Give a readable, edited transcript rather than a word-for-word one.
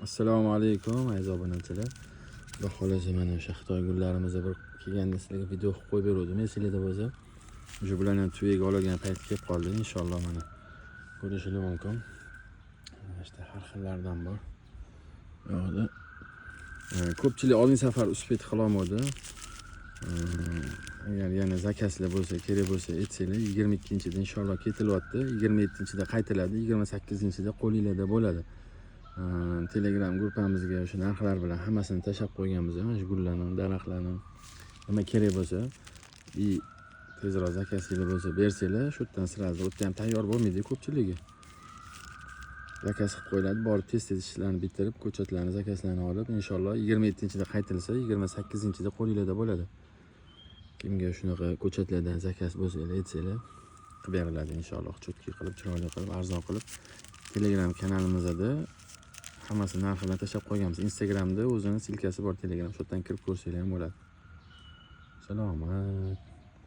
Assalomu alaykum aziz obunachilar. Xudo xolasa mana o'sha Xitoy gullarimizni bir kelganda sizlarga video qilib qo'yib berdim. Esingizda bo'lsa, o'sha bularni tuyaga olgan payt kelib qoldi. Inshaalloh mana ko'rishingiz mumkin. İşte har xillardan bor. Yo'qda. Ko'pchilik oldin safar uspet qilolmadi. Agar yana zakaslar bo'lsa, kerak bo'lsa aytsanglar, 22-da inshaalloh ketilyapti. 27-da qaytiladi, 28-da qo'lingizda bo'ladi. Telegram gruppamizga o'sha narxlar bilan hammasini tashlab qo'yganmiz. Mana shu gullarni, daraxtlarni nima kerak bo'lsa, tezroq zakasinglar bo'lsa bersanglar, shu yerdan sirasi o'tda ham tayyor bo'lmaydi ko'pchiligi. Zakas qilib qo'yiladi, borib tez-tez ishlarni bitirib, ko'chatlarni, zakaslarni olib, inshaalloh 27-da qaytilsa, 28-da qo'lingizda bo'ladi. Kimga shunaqa ko'chatlardan zakas bo'lsa, aytsanglar, qilib beriladi inshaalloh. Cho'tki qilib, chiroyli qilib, arzon qilib. Telegram kanalimizda hammasini narxini tashlab qo'yganmiz. Instagramda o'zini silkasi bor Telegram. Shu yerdan kirib ko'rsanglar ham bo'ladi. Salomat.